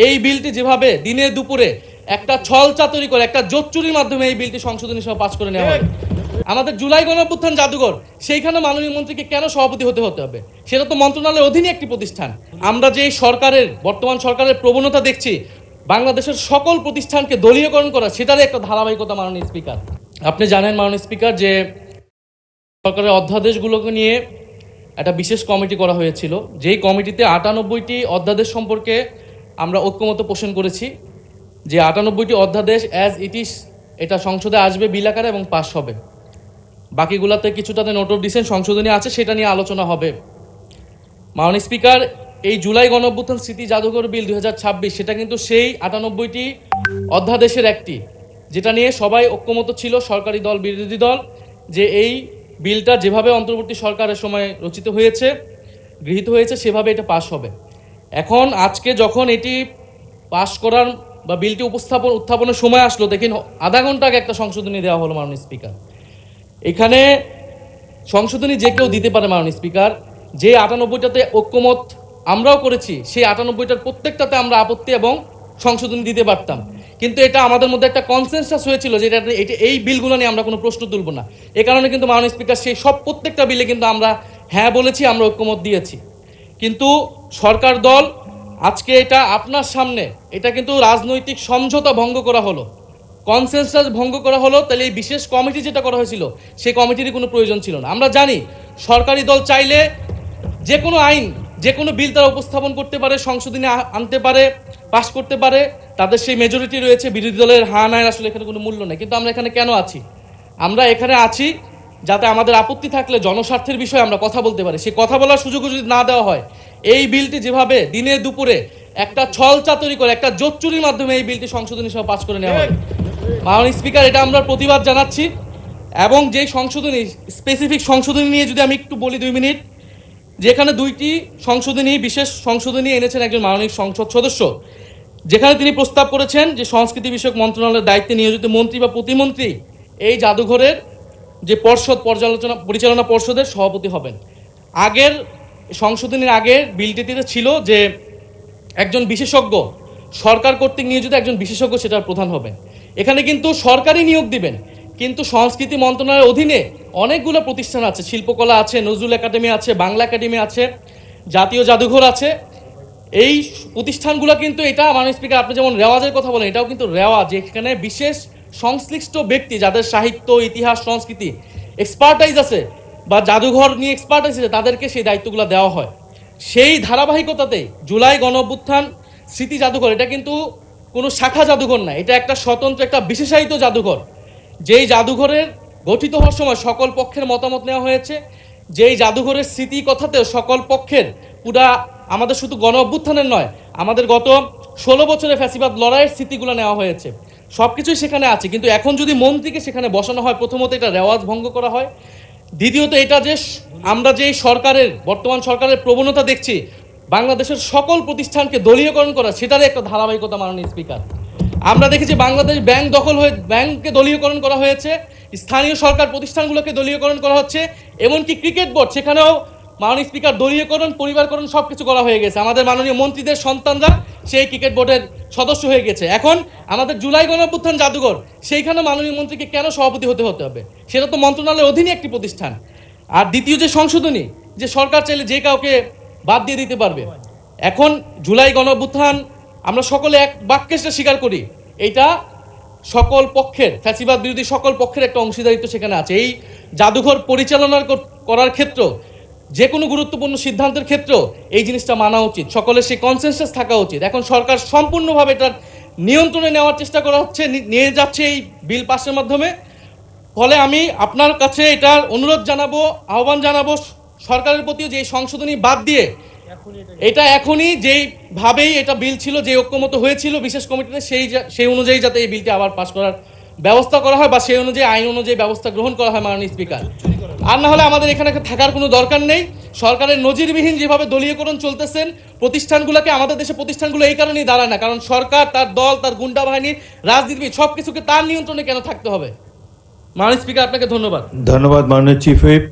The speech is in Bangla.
এই বিলটি যেভাবে দিনে দুপুরে একটা ছল চাতুরি করে একটা জোচ্চুরির মাধ্যমে এই বিলটি সংশোধনী সহ পাস করে নেওয়া হবে। আমাদের জুলাই গণঅভ্যুত্থান জাদুঘর সেইখানে মাননীয় মন্ত্রীকে কেন সভাপতি হতে হবে? সেটা তো মন্ত্রণালয়ের অধীনে একটি প্রতিষ্ঠান। আমরা যে সরকারের বর্তমান সরকারের প্রবণতা দেখছি বাংলাদেশের সকল প্রতিষ্ঠানকে দলীয়করণ করা, সেটারই একটা ধারাবাহিকতা। মাননীয় স্পিকার, আপনি জানেন মাননীয় স্পিকার যে সরকারের অধ্যাদেশগুলোকে নিয়ে একটা বিশেষ কমিটি করা হয়েছিল, যেই কমিটিতে 98টি অধ্যাদেশ সম্পর্কে আমরা ঐক্যমত পোষণ করেছি যে 98টি অধ্যাদেশ অ্যাজ ইট ইজ এটা সংসদে আসবে বিল আকারে এবং পাস হবে। বাকিগুলোতে কিছুটাতে নোট অফ ডিসেন্ট সংশোধনী আছে, সেটা নিয়ে আলোচনা হবে। মাননীয় স্পিকার, এই জুলাই গণঅভ্যুত্থান স্মৃতি জাদুঘর বিল 2026 সেটা কিন্তু সেই 98টি অধ্যাদেশের একটি, যেটা নিয়ে সবাই ঐক্যমত ছিল, সরকারি দল বিরোধী দল, যে এই বিলটা যেভাবে অন্তর্বর্তী সরকারের সময় রচিত হয়েছে, গৃহীত হয়েছে, সেভাবে এটা পাস হবে। এখন আজকে যখন এটি পাস করার বা বিলটি উত্থাপনের সময় আসলো, দেখেন আধা ঘন্টা আগে একটা সংশোধনী দেওয়া হলো। মাননীয় স্পিকার, এখানে সংশোধনী যে কেউ দিতে পারে। মাননীয় স্পিকার, যে 98টাতে ঐক্যমত আমরাও করেছি, সেই 98টার প্রত্যেকটাতে আমরা আপত্তি এবং সংশোধনী দিতে পারতাম, কিন্তু এটা আমাদের মধ্যে একটা কনসেনসাস হয়েছিল যে এটা এই বিলগুলো নিয়ে আমরা কোনো প্রশ্ন তুলব না। এ কারণে কিন্তু মাননীয় স্পিকার সেই সব প্রত্যেকটা বিলে কিন্তু আমরা হ্যাঁ বলেছি, আমরা ঐক্যমত দিয়েছি। কিন্তু সরকার দল আজকে এটা আপনার সামনে, এটা কিন্তু রাজনৈতিক সমঝোতা ভঙ্গ করা হলো, কনসেনসাস ভঙ্গ করা হলো। তাহলে এই বিশেষ কমিটি যেটা করা হয়েছিল সেই কমিটিরই কোনো প্রয়োজন ছিল না। আমরা জানি সরকারি দল চাইলে যে কোনো আইন, যে কোনো বিল তারা উপস্থাপন করতে পারে, সংশোধনী আনতে পারে, পাশ করতে পারে, তাদের সেই মেজরিটি রয়েছে। বিরোধী দলের হ্যাঁ নায়ের আসলে এখানে কোনো মূল্য নেই। কিন্তু আমরা এখানে কেন আছি? আমরা এখানে আছি যাতে আমাদের আপত্তি থাকলে জনস্বার্থের বিষয়ে আমরা কথা বলতে পারি। সেই কথা বলার সুযোগ যদি না দেওয়া হয়, এই বিলটি যেভাবে দিনে দুপুরে একটা ছল চাতুরি করে একটা জোচ্চুরির মাধ্যমে এই বিলটি সংশোধনী সহ পাস করে নেওয়া হবে। মাননীয় স্পিকার, এটা আমরা প্রতিবাদ জানাচ্ছি। এবং যেই সংশোধনী, স্পেসিফিক সংশোধনী নিয়ে যদি আমি একটু বলি 2 মিনিট, যেখানে 2টি সংশোধনী, বিশেষ সংশোধনী এনেছেন একজন মাননীয় সংসদ সদস্য, যেখানে তিনি প্রস্তাব করেছেন যে সংস্কৃতি বিষয়ক মন্ত্রণালয়ের দায়িত্বে নিয়োজিত মন্ত্রী বা প্রতিমন্ত্রী এই জাদুঘরের যে পরিচালনা পর্ষদের সভাপতি হবেন। আগের সংশোধনীর আগের বিলটিতে ছিল যে একজন বিশেষজ্ঞ, সরকার কর্তৃক নিয়োজিত একজন বিশেষজ্ঞ সেটার প্রধান হবেন। এখানে কিন্তু সরকারি নিয়োগ দিবেন, কিন্তু সংস্কৃতি মন্ত্রণালয়ের অধীনে অনেকগুলো প্রতিষ্ঠান আছে, শিল্পকলা আছে, নজরুল একাডেমি আছে, বাংলা একাডেমি আছে, জাতীয় জাদুঘর আছে। এই প্রতিষ্ঠানগুলো কিন্তু, এটা মাননীয় স্পিকার আপনি যেমন রেওয়াজের কথা বলেন, এটাও কিন্তু রেওয়াজ, এখানে বিশেষ সংশ্লিষ্ট ব্যক্তি যাদের সাহিত্য, ইতিহাস, সংস্কৃতি এক্সপার্টাইজ আছে বা জাদুঘর নিয়ে এক্সপার্টাইজ আছে, তাদেরকে সেই দায়িত্বগুলো দেওয়া হয়। সেই ধারাবাহিকতাতেই জুলাই গণঅভ্যুত্থান স্মৃতি জাদুঘর, এটা কিন্তু কোনো শাখা জাদুঘর না, এটা একটা স্বতন্ত্র, একটা বিশেষায়িত জাদুঘর। যেই জাদুঘরের গঠিত হওয়ার সময় সকল পক্ষের মতামত নেওয়া হয়েছে, যেই জাদুঘরের স্মৃতি কথাতেও সকল পক্ষের, পুরা আমাদের শুধু গণ অভ্যুত্থানের নয়, আমাদের গত 16 বছরের ফ্যাসিবাদ লড়াইয়ের স্মৃতিগুলো নেওয়া হয়েছে, সব কিছুই সেখানে আছে। কিন্তু এখন যদি মন্ত্রীকে সেখানে বসানো হয়, প্রথমত এটা রেওয়াজ ভঙ্গ করা হয়, দ্বিতীয়ত এটা যে আমরা যে সরকারের বর্তমান সরকারের প্রবণতা দেখছি বাংলাদেশের সকল প্রতিষ্ঠানকে দলীয়করণ করা, সেটারই একটা ধারাবাহিকতা। মাননীয় স্পিকার, আমরা দেখেছি বাংলাদেশ ব্যাংক দখল হয়ে ব্যাংককে দলীয়করণ করা হয়েছে, স্থানীয় সরকার প্রতিষ্ঠানগুলোকে দলীয়করণ করা হচ্ছে, এমনকি ক্রিকেট বোর্ড, সেখানেও মাননীয় স্পিকার দলীয়করণ, পরিবারকরণ সব কিছু করা হয়ে গেছে। আমাদের মাননীয় মন্ত্রীদের সন্তানরা সেই ক্রিকেট বোর্ডের সদস্য হয়ে গেছে। এখন আমাদের জুলাই গণঅভ্যুত্থান জাদুঘর, সেইখানে মাননীয় মন্ত্রীকে কেন সভাপতি হতে হবে? সেটা তো মন্ত্রণালয়ের অধীনে একটি প্রতিষ্ঠান। আর দ্বিতীয় যে সংশোধনী, যে সরকার চাইলে যে কাউকে বাদ দিয়ে দিতে পারবে। এখন জুলাই গণঅভ্যুত্থান আমরা সকলে এক বাক্যে সেটা স্বীকার করি, এইটা সকল পক্ষের, ফ্যাসিবাদ বিরোধী সকল পক্ষের একটা অংশীদারিত্ব সেখানে আছে। এই জাদুঘর পরিচালনা করার ক্ষেত্র, যে কোনো গুরুত্বপূর্ণ সিদ্ধান্তের ক্ষেত্রেও এই জিনিসটা মানা উচিত, সকলের সেই কনসেনসাস থাকা উচিত। এখন সরকার সম্পূর্ণভাবে এটার নিয়ন্ত্রণে নেওয়ার চেষ্টা করা হচ্ছে, নিয়ে যাচ্ছে এই বিল পাসের মাধ্যমে। ফলে আমি আপনার কাছে এটার অনুরোধ জানাবো, আহ্বান জানাবো সরকারের প্রতিও, যে সংশোধনী বাদ দিয়ে এটা এখনই যেইভাবেই এটা বিল ছিল, যে ঐক্যমত হয়েছিল বিশেষ কমিটিতে, সেই অনুযায়ী যাতে এই বিলটি আবার পাস করার ব্যবস্থা করা হয় বা সেই অনুযায়ী আইন অনুযায়ী ব্যবস্থা গ্রহণ করা হয় মাননীয় স্পিকার। আর না হলে আমাদের এখানে থাকার কোনো দরকার নেই। সরকারের নজিরবিহীন যেভাবে দলীয়করণ চলতেছেন প্রতিষ্ঠানগুলোকে, আমাদের দেশে প্রতিষ্ঠানগুলো এই কারণেই দাঁড়ায় না, কারণ সরকার, তার দল, তার গুন্ডা বাহিনী, রাজনীতিবিদ সব কিছুকে তার নিয়ন্ত্রণে কেন থাকতে হবে? মাননীয় স্পিকার, আপনাকে ধন্যবাদ। ধন্যবাদ মাননীয় চিফ হুইপ।